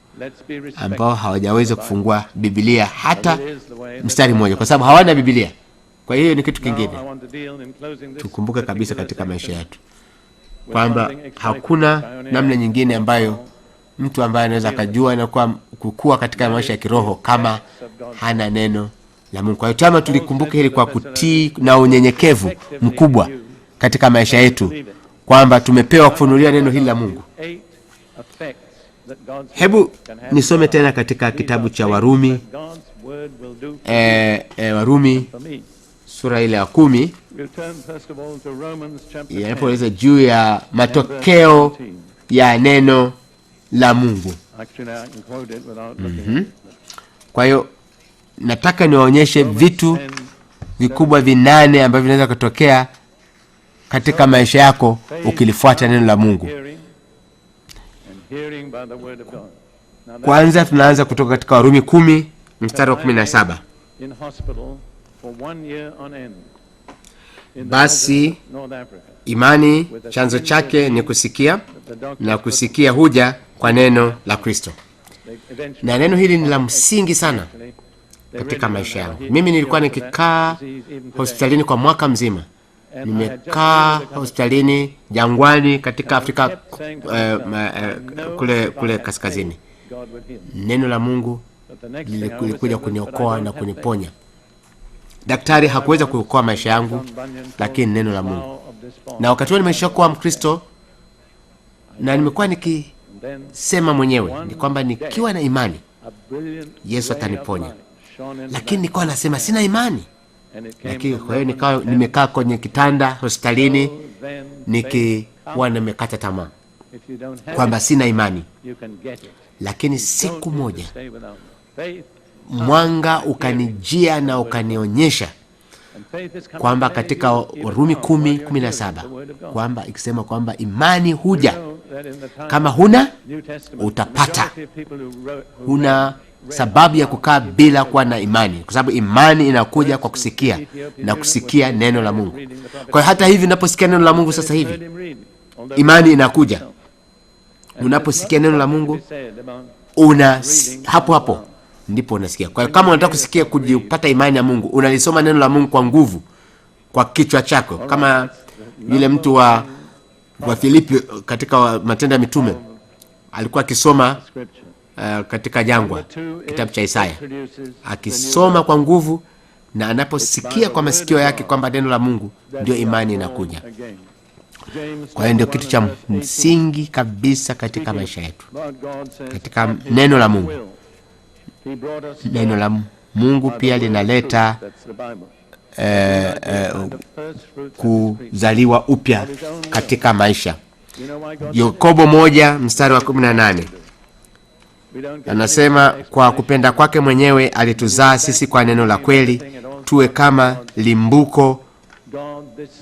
ambao hawajaweza kufungua Biblia hata mstari mmoja, kwa sababu hawana Biblia. Kwa hiyo ni kitu kingine tukumbuke kabisa katika maisha yetu kwamba hakuna namna nyingine ambayo mtu ambaye anaweza kujua na kukua katika maisha ya kiroho kama hana neno la Mungu. Kwa hiyo tama tulikumbuke hili kwa kutii na unyenyekevu mkubwa katika maisha yetu, kwamba tumepewa kufunulia neno hili la Mungu. Hebu nisome tena katika kitabu cha Warumi, Warumi sura ile ya 10, yanapoeleza juu ya matokeo ya neno la Mungu. Kwa hiyo nataka niwaonyeshe vitu vikubwa 8 ambavyo vinaweza kutokea katika maisha yako ukilifuata neno la Mungu. Kwanza tunaanza kutoka katika Warumi 10 mstari wa 17. Basi imani chanzo chake ni kusikia, na kusikia huja kwa neno la Kristo. Na neno hili ni la msingi sana katika maisha yangu. Mimi nilikuwa nikikaa hospitalini kwa mwaka mzima. Nimekaa hospitalini jangwani katika Afrika kule kaskazini. Neno la Mungu lilikuja kuniokoa na kuniponya. Daktari hakuweza kuokoa maisha yangu, lakini neno la Mungu. Na wakati huo nimeshakuwa Mkristo, na nimekuwa nikisema mwenyewe ni kwamba nikiwa na imani Yesu ataniponya. Lakini nilikuwa nasema sina imani. Lakini kwa hiyo nimekaa kwenye kitanda hospitalini nikiwa nimekata tamaa kwamba sina imani. Lakini siku moja mwanga ukanijia na ukanionyesha kwamba katika Warumi 10:17 kwamba ikisema kwamba imani huja Kama huna, utapata. Huna sababu ya kukaa bila kuwa na imani, kwa sababu imani inakuja kwa kusikia na kusikia neno la Mungu. Kwa hiyo hata hivi unaposikia neno la Mungu sasa hivi, imani inakuja. Unaposikia neno la Mungu, hapo hapo ndipo unasikia. Kwa hiyo kama unataka kusikia kupata imani ya Mungu, unalisoma neno la Mungu kwa nguvu kwa kichwa chako, kama yule mtu wa Filipi katika Matendo ya Mitume alikuwa akisoma katika jangwa kitabu cha Isaya, akisoma kwa nguvu, na anaposikia kwa masikio yake kwamba neno la Mungu, ndio imani inakuja. Kwa hiyo ndio kitu cha msingi kabisa katika maisha yetu, katika neno la Mungu. Neno la Mungu pia linaleta kuzaliwa upya katika maisha. Yakobo 1:18 anasema, kwa kupenda kwake mwenyewe alituzaa sisi kwa neno la kweli, tuwe kama limbuko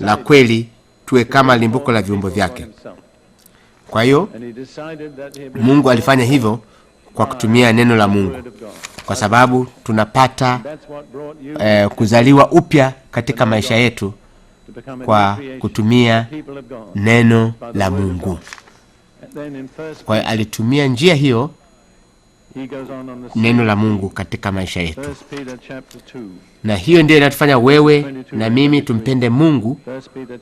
la kweli, tuwe kama limbuko la viumbo vyake. Kwa hiyo Mungu alifanya hivyo kwa kutumia neno la Mungu, kwa sababu tunapata kuzaliwa upya katika maisha yetu kwa kutumia neno la Mungu. Kwa hiyo alitumia njia hiyo, neno la Mungu katika maisha yetu, na hiyo ndio inatufanya wewe na mimi tumpende Mungu.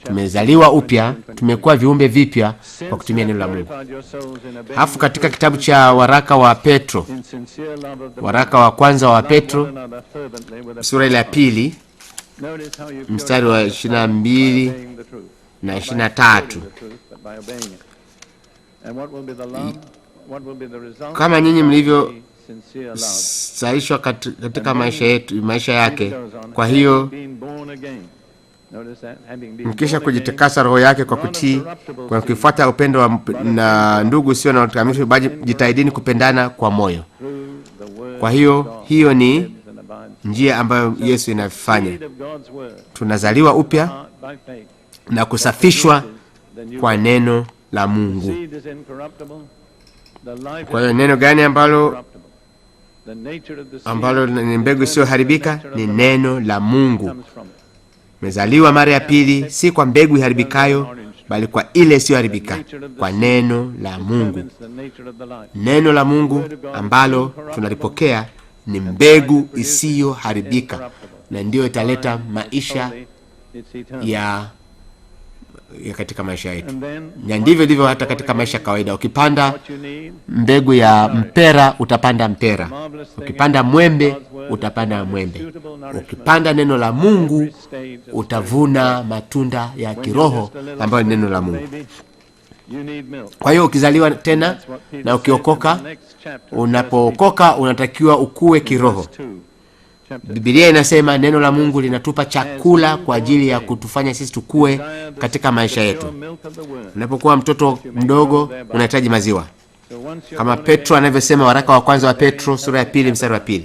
Tumezaliwa upya, tumekuwa viumbe vipya kwa kutumia neno la Mungu. Hafu katika kitabu cha waraka wa Petro, waraka wa kwanza wa Petro sura ya 2 mstari wa 22 na 23, kama nyinyi mlivyo salishwa katika maisha yake, kwa hiyo mkisha kujitakasa roho yake kwa kutii, kwa kufuata upendo na ndugu sio na utakatifu, bali jitahidini kupendana kwa moyo. Kwa hiyo hiyo ni njia ambayo Yesu inafanya. Tunazaliwa upya na kusafishwa kwa neno la Mungu. Kwa hiyo neno gani ambalo ni mbegu sio haribika? Ni neno la Mungu. Mezaliwa mara ya pili, si kwa mbegu iharibikayo, bali kwa ile sio haribika, kwa neno la Mungu. Neno la Mungu ambalo tunalipokea ni mbegu isiyo haribika, na ndio italeta maisha ya katika maisha yetu. Na ndivyo hata katika maisha kawaida. Ukipanda mbegu ya mpera, utapanda mpera. Ukipanda mwembe, utapanda mwembe. Ukipanda neno la Mungu, utavuna matunda ya kiroho ambayo ni neno la Mungu. Kwa hiyo ukizaliwa tena na ukiokoka, unapookoka unatakiwa ukue kiroho. Biblia inasema neno la Mungu linatupa chakula kwa ajili ya kutufanya sisi tukue katika maisha yetu. Unapokuwa mtoto mdogo unahitaji maziwa, kama Petro anavyosema, waraka wa kwanza wa Petro sura ya 2 mstari wa 2.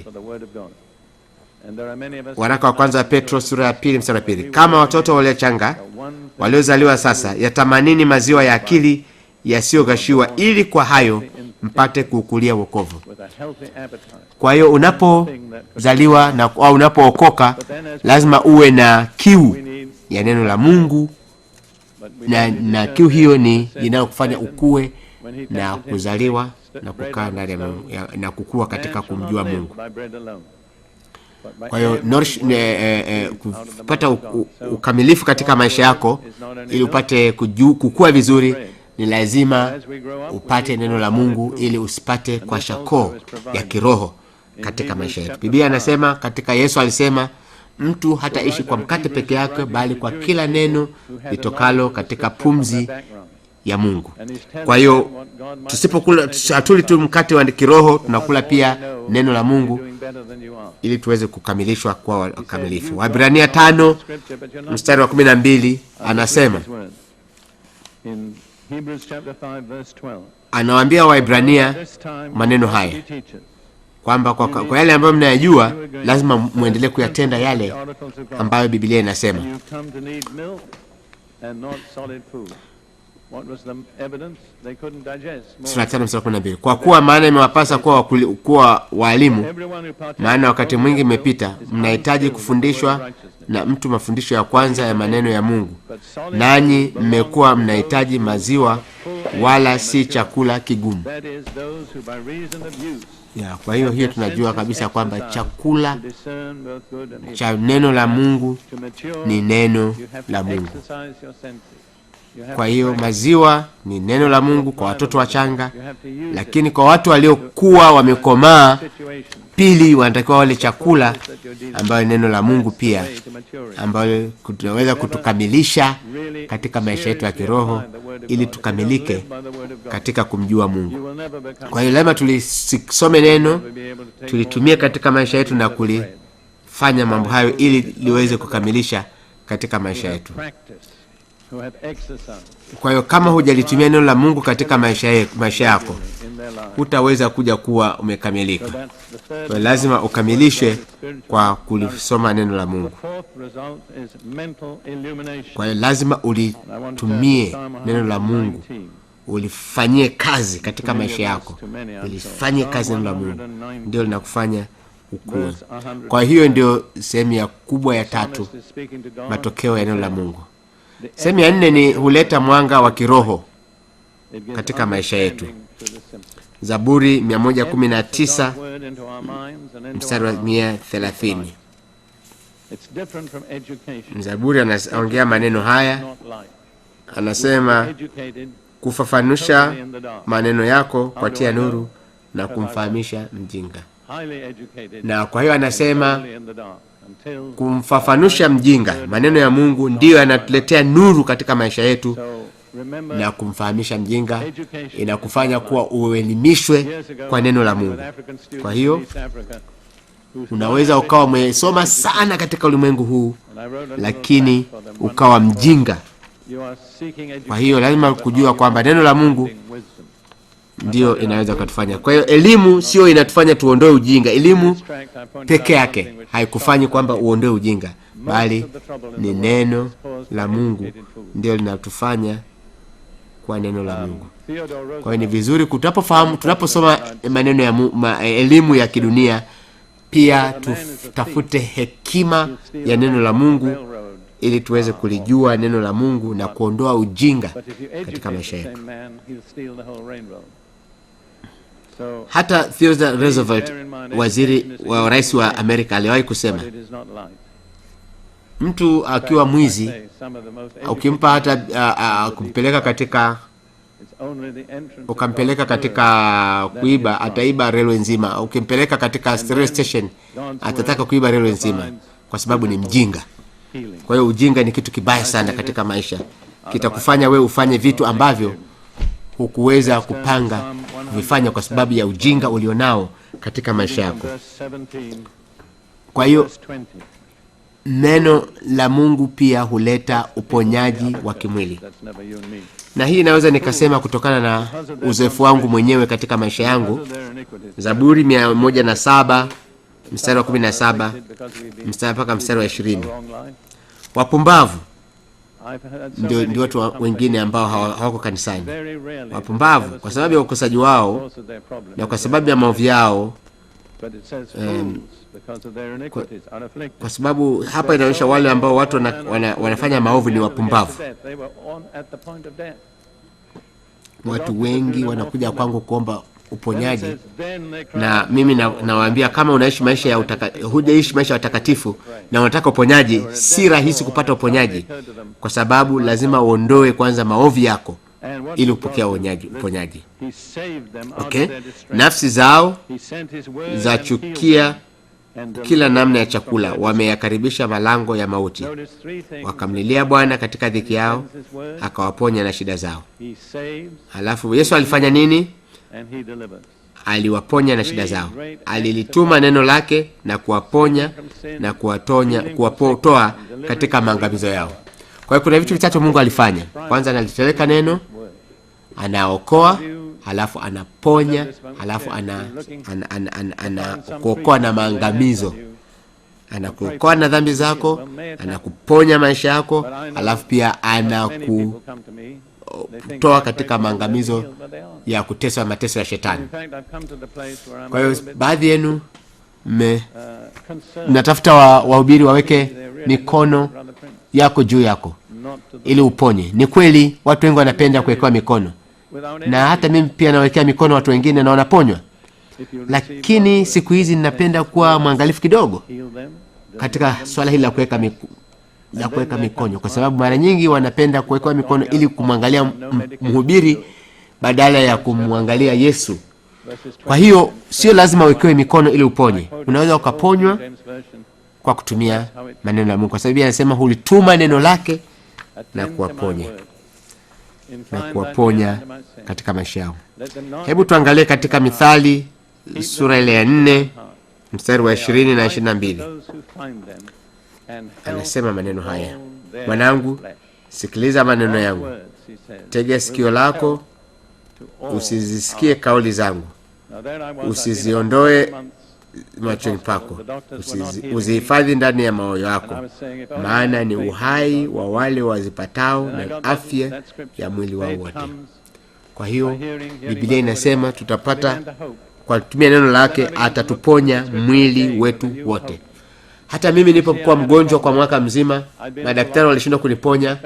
Waraka wa kwanza wa Petro sura ya 2 mstari wa 2, kama watoto waliochanga waliozaliwa sasa, yatamanini maziwa ya akili yasiyogashiwa, ili kwa hayo mpate kukulia wokovu. Kwa hiyo unapozaliwa au unapookoka, lazima uwe na kiu ya neno la Mungu, na kiu hiyo ni inayokufanya ukue na kuzaliwa na kukaa ndani na kukua katika kumjua Mungu. Kwa hiyo kupata ukamilifu katika maisha yako, ili upate kukua vizuri, ni lazima upate neno la Mungu, ili usipate kwa shako ya kiroho katika maisha yetu. Biblia anasema, katika Yesu alisema, mtu hataishi kwa mkate peke yake, bali kwa kila neno litokalo katika pumzi ya Mungu. Kwa hiyo tusipokula, hatuli tu mkate wa kiroho, tunakula pia neno la Mungu ili tuweze kukamilishwa kwa wakamilifu. Waebrania 5 mstari wa 12 anasema, anawaambia Waebrania maneno haya kwamba kwa yale ambayo mnayajua lazima muendelee kuyatenda yale ambayo Biblia inasema. Sura 5:12. Kwa kuwa maana imewapasa kuwa walimu, maana wakati mwingi imepita, mnahitaji kufundishwa na mtu mafundisho ya kwanza ya maneno ya Mungu. Nanyi mmekuwa mnahitaji maziwa, wala si chakula kigumu. Kwa hiyo tunajua kabisa kwamba chakula cha neno la Mungu ni neno la Mungu. Kwa hiyo maziwa ni neno la Mungu kwa watoto wachanga, lakini kwa watu waliokuwa wamekomaa, pili wanatakiwa wale chakula ambayo neno la Mungu pia, ambayo tunaweza kutukamilisha katika maisha yetu ya kiroho ili tukamilike katika kumjua Mungu. Kwa hiyo lazima tulisome neno, tulitumie katika maisha yetu na kulifanya mambo hayo ili liweze kukamilisha katika maisha yetu. Kwa hiyo kama hujalitumia neno la Mungu katika maisha yako, hutaweza kuja kuwa umekamilika. Kwa lazima ukamilishe kwa kulisoma neno la Mungu. Kwa hiyo lazima ulitumie neno la Mungu, ulifanyie kazi katika maisha yako. Ulifanyie kazi neno la Mungu, ndio linakufanya ukue. Kwa hiyo ndio sehemu ya kubwa ya 3, matokeo ya neno la Mungu. Sehemu ya 4 ni huleta mwanga wa kiroho katika maisha yetu. Zaburi 119 mstari wa 130. Zaburi anaongea maneno haya, anasema kufafanusha maneno yako kwa tia nuru na kumfahamisha mjinga. Na kwa hiyo anasema kumfafanusha mjinga, maneno ya Mungu ndiyo yanatuletea nuru katika maisha yetu, na kumfahamisha mjinga inakufanya kuwa uelimishwe kwa neno la Mungu. Kwa hiyo unaweza ukawa umesoma sana katika ulimwengu huu, lakini ukawa mjinga. Kwa hiyo lazima kujua kwamba neno la Mungu ndio inaweza kutufanya. Kwa hiyo elimu sio inatufanya tuondoe ujinga. Elimu peke yake haikufanyi kwamba uondoe ujinga, bali ni neno la Mungu ndio linatufanya kwa neno la Mungu. Kwa hiyo ni vizuri tunaposoma maneno ya elimu ya kidunia, pia tutafute hekima ya neno la Mungu ili tuweze kulijua neno la Mungu na kuondoa ujinga katika maisha yetu. Hata Theodore Roosevelt, rais wa Amerika, aliwahi kusema mtu akiwa mwizi, ukimpa hata ukampeleka katika kuiba, ataiba railway nzima. Ukimpeleka katika railway station, atataka kuiba railway nzima kwa sababu ni mjinga. Kwa hiyo ujinga ni kitu kibaya sana katika maisha. Kitakufanya wewe ufanye vitu ambavyo hukuweza kupanga kuvifanya kwa sababu ya ujinga ulionao katika maisha yako. Kwa hiyo neno la Mungu pia huleta uponyaji wa kimwili. Na hii naweza nikasema kutokana na uzoefu wangu mwenyewe katika maisha yangu. Zaburi 107 mstari wa 17 mpaka mstari wa 20. Wapumbavu ndio watu wengine ambao hawako kanisani. Wapumbavu kwa sababu ya ukosaji wao na kwa sababu ya maovu yao. Kwa sababu hapa inaonyesha wale ambao watu wanafanya maovu ni wapumbavu. Watu wengi wanakuja kwangu kuomba uponyaji, na mimi nawaambia kama unaishi maisha ya hujaishi maisha ya utakatifu na unataka uponyaji, si rahisi kupata uponyaji, kwa sababu lazima uondoe kwanza maovu yako ili upokee uponyaji. Okay? Nafsi zao za chukia kila namna ya chakula, wameyakaribisha malango ya mauti. Wakamlilia Bwana katika dhiki yao, akawaponya na shida zao. Halafu Yesu alifanya nini? Aliwaponya na shida zao. Alilituma neno lake na kuwaponya na kuwatoa katika maangamizo yao. Kwa hiyo kuna vitu vitatu Mungu alifanya. Kwanza analipeleka neno, anaokoa, halafu anaponya, halafu anakuokoa na maangamizo. Anakuokoa na dhambi zako, anakuponya maisha yako, halafu pia kutoa katika maangamizo ya kuteswa mateso ya shetani. Kwa hiyo baadhi yenu mnatafuta wahubiri waweke mikono yako juu yako ili uponye. Ni kweli watu wengi wanapenda kuwekewa mikono, na hata mimi pia nawekea mikono watu wengine na wanaponywa. Lakini siku hizi ninapenda kuwa mwangalifu kidogo katika swala hili la kuweka mikono, kwa sababu mara nyingi wanapenda kuwekewa mikono ili kumwangalia mhubiri badala ya kumwangalia Yesu. Kwa hiyo sio lazima uwekewe mikono ili uponye. Unaweza ukaponywa kwa kutumia maneno ya Mungu, kwa sababu anasema hulituma neno lake na kuwaponya katika maisha yao. Hebu tuangalie katika Mithali sura ile ya 4 mstari wa 20 na 22. Anasema maneno haya: mwanangu, sikiliza maneno yangu, tega sikio lako, usizisikie kauli zangu, usiziondoe machoni pako, uzihifadhi ndani ya moyo wako, maana ni uhai wa wale wazipatao na afya ya mwili wao wote. Kwa hiyo Biblia inasema tutapata kwa kutumia neno lake, atatuponya mwili wetu wote. Hata mimi nilipokuwa mgonjwa kwa mwaka mzima, madaktari walishindwa kuniponya,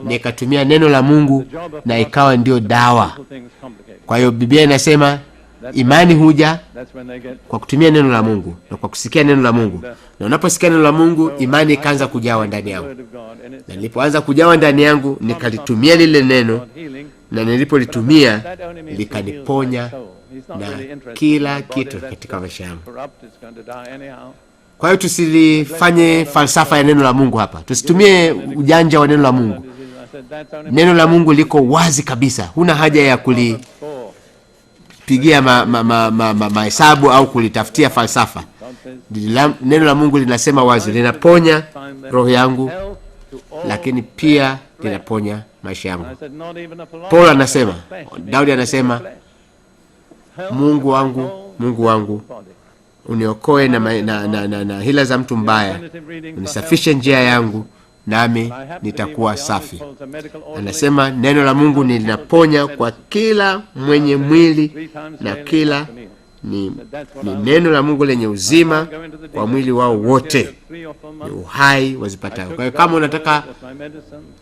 nikatumia neno la Mungu na ikawa ndio dawa. Kwa hiyo Biblia inasema imani huja kwa kutumia neno la Mungu na kwa kusikia neno la Mungu, na unaposikia neno la Mungu imani ikaanza kujawa ndani yangu, na nilipoanza kujawa ndani yangu nikalitumia lile neno, na nilipolitumia likaniponya na kila kitu katika maisha yangu. Kwa hiyo tusilifanye falsafa ya neno la Mungu hapa, tusitumie ujanja wa neno la Mungu. Neno la Mungu liko wazi kabisa, huna haja ya kulipigia mahesabu au kulitafutia falsafa. Neno la Mungu linasema wazi, linaponya roho yangu, lakini pia linaponya maisha yangu. Paulo anasema, Daudi anasema, Mungu wangu, Mungu wangu, uniokoe na hila za mtu mbaya, unisafishe njia yangu, nami nitakuwa safi. Anasema neno la Mungu linaponya kwa kila mwenye mwili, na kila ni neno la Mungu lenye uzima kwa mwili wao wote, ni uhai wazipatao. Kwa hiyo kama unataka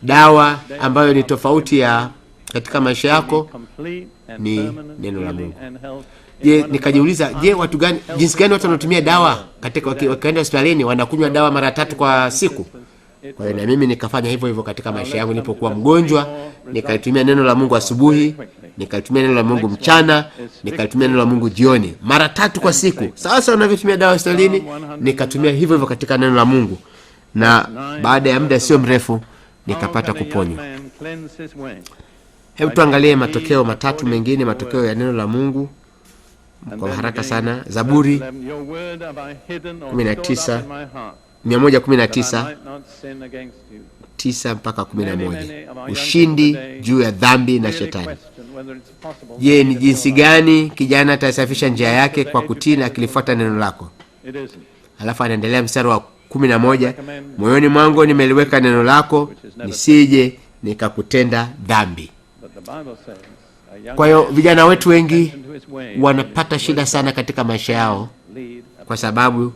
dawa ambayo ni tofauti ya katika maisha yako, ni neno la Mungu. Nikajiuliza, watu gani, jinsi gani watu wanatumia dawa katika wakienda hospitalini wanakunywa dawa mara 3 kwa siku. Kwa hiyo na mimi nikafanya hivyo katika maisha yangu. Nilipokuwa mgonjwa, nikalitumia neno la Mungu asubuhi, nikalitumia neno la Mungu mchana, nikalitumia neno la Mungu jioni, mara 3 kwa siku. Sasa unavyotumia dawa hospitalini, nikatumia hivyo katika neno la Mungu, na baada ya muda sio mrefu nikapata kuponywa. Hebu tuangalie matokeo 3 mengine, matokeo ya neno la Mungu kwa haraka sana. Zaburi 119 9 mpaka 11. Ushindi juu ya dhambi na shetani. Je, ni jinsi gani kijana atasafisha njia yake? Kwa kutii na akilifuata neno lako. Alafu anaendelea mstari wa 11, moyoni mwangu nimeliweka neno lako, nisije nikakutenda dhambi. Kwa hiyo vijana wetu wengi wanapata shida sana katika maisha yao kwa sababu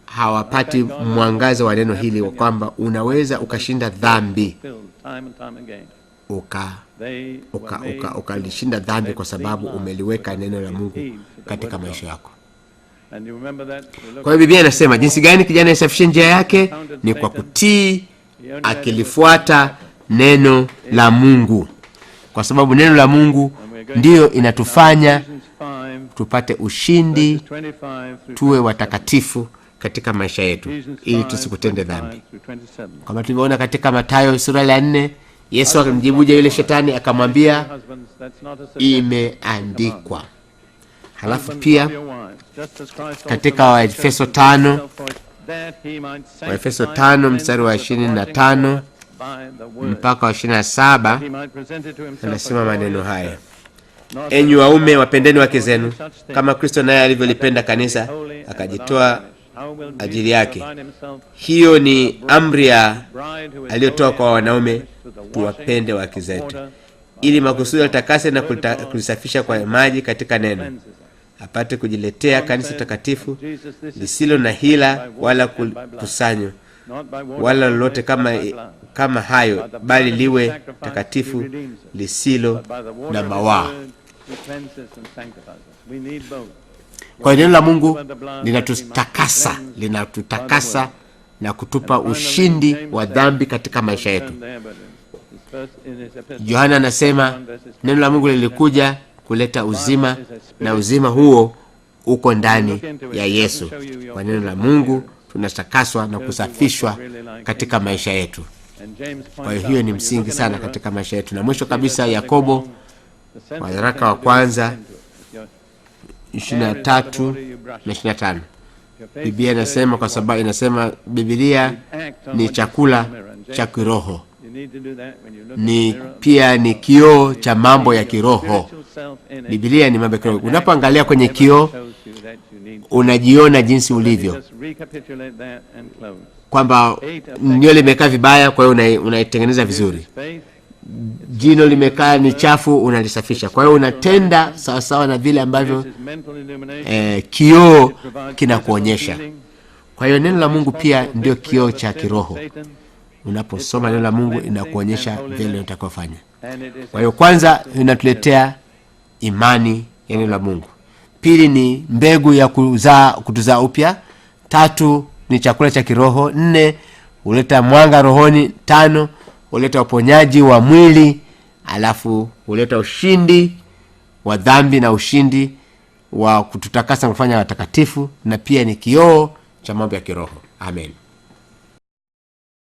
hawapati mwangaza wa neno hili, wa kwamba unaweza ukashinda dhambi, ukalishinda dhambi kwa sababu umeliweka neno la Mungu katika maisha yako. Kwa hiyo Biblia inasema jinsi gani kijana yasafishe njia yake? Ni kwa kutii, akilifuata neno la Mungu, kwa sababu neno la Mungu ndiyo inatufanya tupate ushindi, tuwe watakatifu katika maisha yetu, ili tusikutende dhambi. Kama tulivyoona katika Mathayo sura ya 4, Yesu akamjibuje yule shetani, akamwambia imeandikwa. Halafu pia katika Waefeso 5 mstari wa 25 mpaka wa 27 anasema maneno haya: enyi waume, wapendeni wake zenu kama Kristo naye alivyolipenda kanisa akajitoa ajili yake. Hiyo ni amri aliyotoa kwa wanaume, tuwapende wake zetu. ili makusudi litakase na kulisafisha kwa maji katika neno, apate kujiletea kanisa takatifu lisilo na hila wala kukusanywa wala lolote kama hayo, bali liwe takatifu lisilo na mawaa. Kwa neno la Mungu linatutakasa na kutupa ushindi wa dhambi katika maisha yetu. Yohana anasema neno la Mungu lilikuja kuleta uzima, na uzima huo uko ndani ya Yesu. Kwa neno la Mungu tunatakaswa na kusafishwa katika maisha yetu. Kwa hiyo ni msingi sana katika maisha yetu. Na mwisho kabisa, Yakobo waraka wa kwanza 23 na 25. Biblia inasema, kwa sababu inasema Biblia ni chakula cha kiroho, pia ni kioo cha mambo ya kiroho. Biblia ni mambo ya kiroho. Unapoangalia kwenye kioo unajiona jinsi ulivyo, kwamba nywele limekaa vibaya, kwa hiyo unaitengeneza vizuri. Jino limekaa ni chafu, unalisafisha. Kwa hiyo unatenda sawa sawa na vile ambavyo kioo kinakuonyesha. Kwa hiyo neno la Mungu pia ndio kioo cha kiroho. Unaposoma neno la Mungu inakuonyesha vile utakofanya. Kwa hiyo kwanza inatuletea imani ya neno la Mungu. Pili ni mbegu ya kutuzaa upya. 3 ni chakula cha kiroho. 4 huleta mwanga rohoni. 5 huleta uponyaji wa mwili. Alafu huleta ushindi wa dhambi na ushindi wa kututakasa kufanya watakatifu, na pia ni kioo cha mambo ya kiroho. Amen.